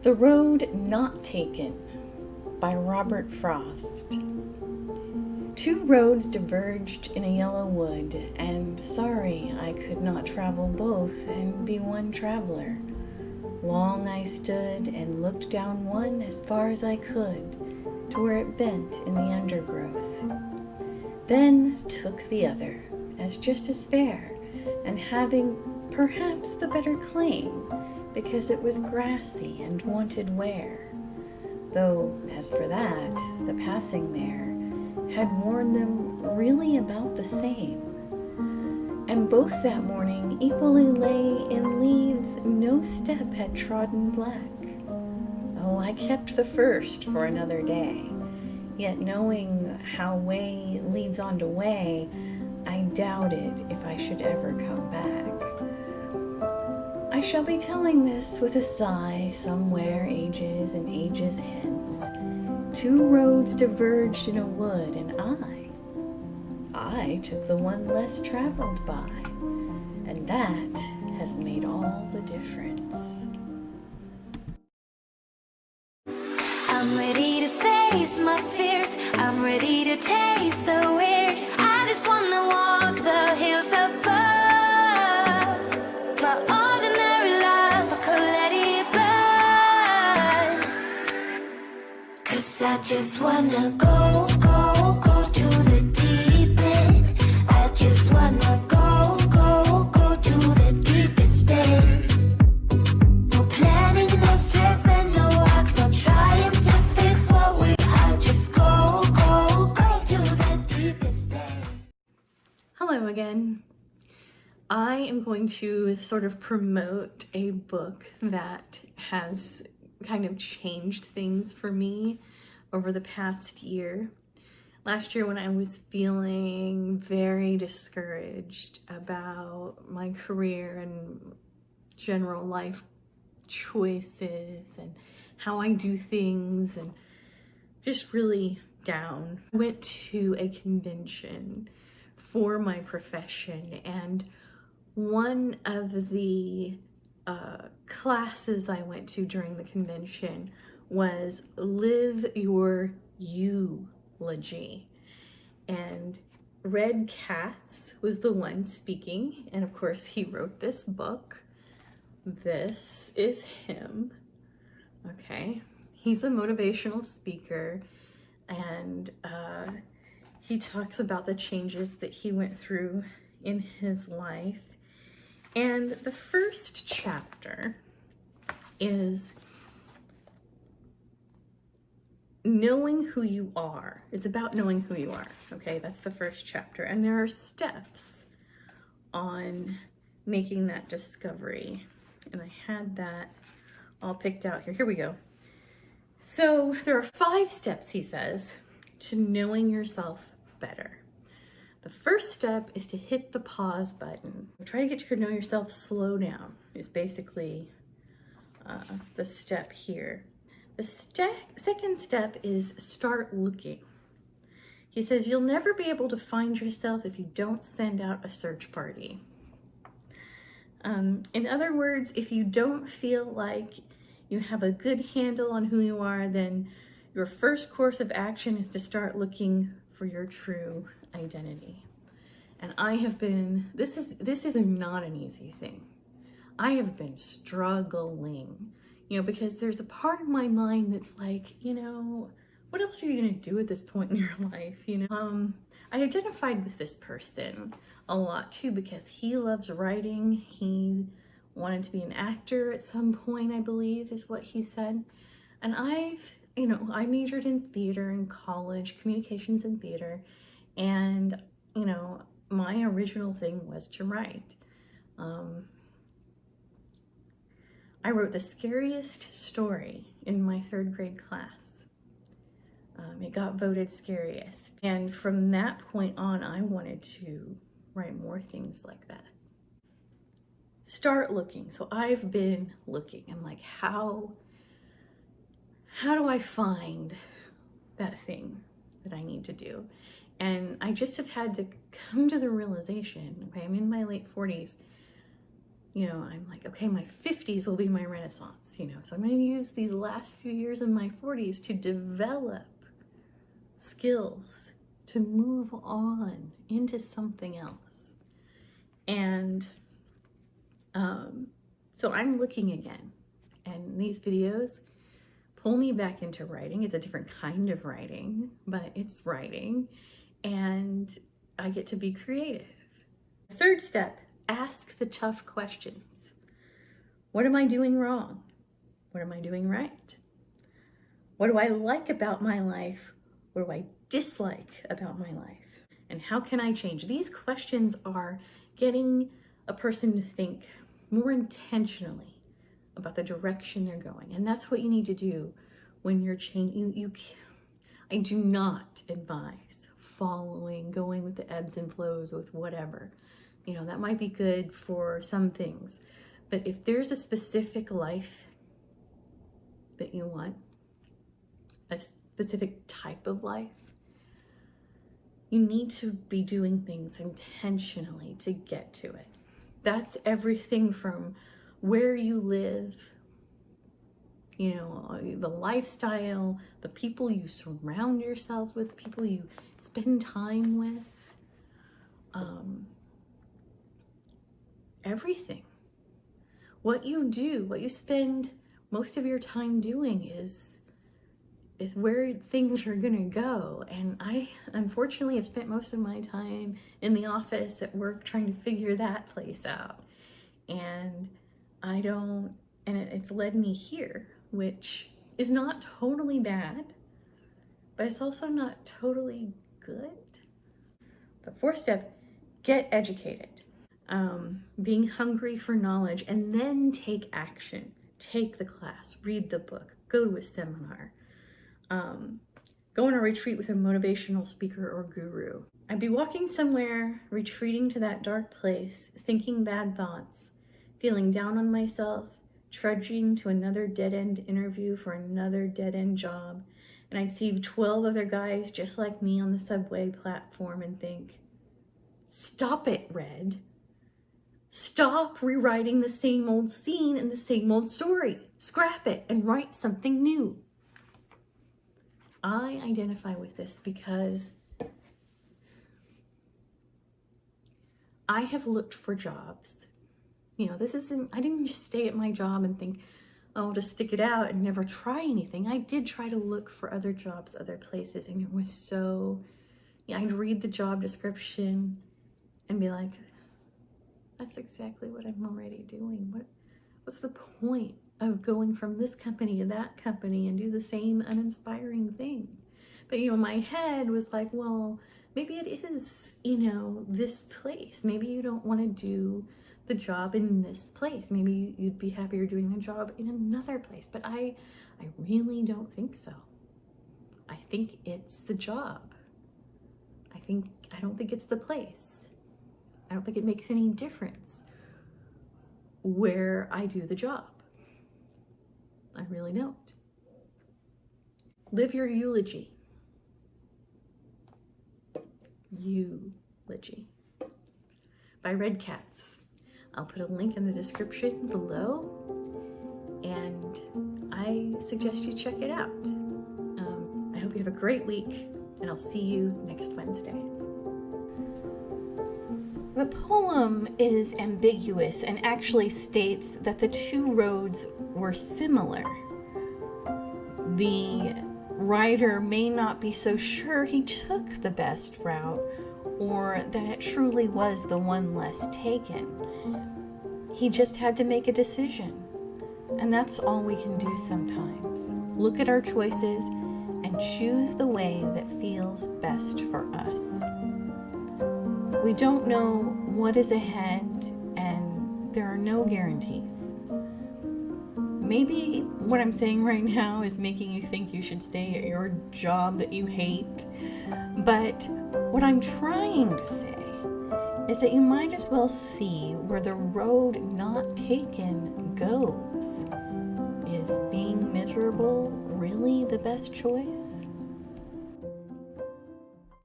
The Road Not Taken by Robert Frost. Two roads diverged in a yellow wood, and sorry I could not travel both and be one traveler. Long I stood and looked down one as far as I could, to where it bent in the undergrowth. Then took the other, as just as fair, and having perhaps the better claim, because it was grassy and wanted wear. Though, as for that, the passing there had worn them really about the same. And both that morning equally lay in leaves no step had trodden black. Oh, I kept the first for another day, yet knowing how way leads on to way, I doubted if I should ever come back. I shall be telling this with a sigh somewhere ages and ages hence. Two roads diverged in a wood, and I took the one less traveled by, and that has made all the difference. I'm ready to face my fears, I'm ready to taste the weird. I just wanna walk the hills above. My ordinary life, I could let it burn. 'Cause I just wanna go to the deep end. I just wanna go to the deepest end. No planning, no stress, and no work, no trying to fix what we have. Just go to the deepest end. Hello again. I am going to sort of promote a book that has kind of changed things for me over the past year. Last year, when I was feeling very discouraged about my career and general life choices and how I do things and just really down, I went to a convention for my profession, and one of the classes I went to during the convention was Live Your Eulogy. And Red Katz was the one speaking, and of course he wrote this book. This is him. Okay, he's a motivational speaker, and he talks about the changes that he went through in his life. And the first chapter is knowing who you are. It's about knowing who you are. Okay, that's the first chapter. And there are steps on making that discovery. And I had that all picked out here. Here we go. So there are 5 steps, he says, to knowing yourself better. The first step is to hit the pause button. Try to get you to know yourself, slow down, is basically the step here. The second step is start looking. He says you'll never be able to find yourself if you don't send out a search party. In other words, if you don't feel like you have a good handle on who you are, then your first course of action is to start looking for your true identity. And I have been, this is not an easy thing. I have been struggling, because there's a part of my mind that's like, what else are you gonna do at this point in your life, I identified with this person a lot too, because he loves writing. He wanted to be an actor at some point, I believe is what he said. And I majored in theater in college, communications and theater. And, my original thing was to write. I wrote the scariest story in my 3rd grade class. It got voted scariest. And from that point on, I wanted to write more things like that. Start looking. So I've been looking. I'm like, how do I find that thing that I need to do? And I just have had to come to the realization, okay, I'm in my late 40s, I'm like, okay, my 50s will be my renaissance, so I'm going to use these last few years of my 40s to develop skills to move on into something else. And so I'm looking again, and these videos pull me back into writing. It's a different kind of writing, but it's writing, and I get to be creative. Third step, ask the tough questions. What am I doing wrong? What am I doing right? What do I like about my life? What do I dislike about my life? And how can I change? These questions are getting a person to think more intentionally about the direction they're going. And that's what you need to do when you're changing. I do not advise going with the ebbs and flows with whatever. That might be good for some things. But if there's a specific life that you want, a specific type of life, you need to be doing things intentionally to get to it. That's everything from where you live, the lifestyle, the people you surround yourselves with, the people you spend time with, everything. What you do, what you spend most of your time doing is where things are gonna go. And I unfortunately have spent most of my time in the office at work trying to figure that place out. And it's led me here, which is not totally bad, but it's also not totally good. The fourth step, get educated. Being hungry for knowledge, and then take action. Take the class, read the book, go to a seminar, go on a retreat with a motivational speaker or guru. I'd be walking somewhere, retreating to that dark place, thinking bad thoughts, feeling down on myself, trudging to another dead-end interview for another dead-end job, and I'd see 12 other guys just like me on the subway platform and think, stop it, Red. Stop rewriting the same old scene and the same old story. Scrap it and write something new. I identify with this because I have looked for jobs. I didn't just stay at my job and think, oh, just stick it out and never try anything. I did try to look for other jobs, other places, and it was I'd read the job description and be like, that's exactly what I'm already doing. What's the point of going from this company to that company and do the same uninspiring thing? But, my head was like, well, maybe it is, this place. Maybe you don't want to do the job in this place. Maybe you'd be happier doing the job in another place. But I really don't think so. I think it's the job. I don't think it's the place. I don't think it makes any difference where I do the job. I really don't. Live your eulogy. Eulogy by Red Cats. I'll put a link in the description below, and I suggest you check it out. I hope you have a great week, and I'll see you next Wednesday. The poem is ambiguous and actually states that the two roads were similar. The writer may not be so sure he took the best route, or that it truly was the one less taken. He just had to make a decision, and that's all we can do sometimes. Look at our choices and choose the way that feels best for us. We don't know what is ahead, and there are no guarantees. Maybe what I'm saying right now is making you think you should stay at your job that you hate, but what I'm trying to say is that you might as well see where the road not taken goes. Is being miserable really the best choice?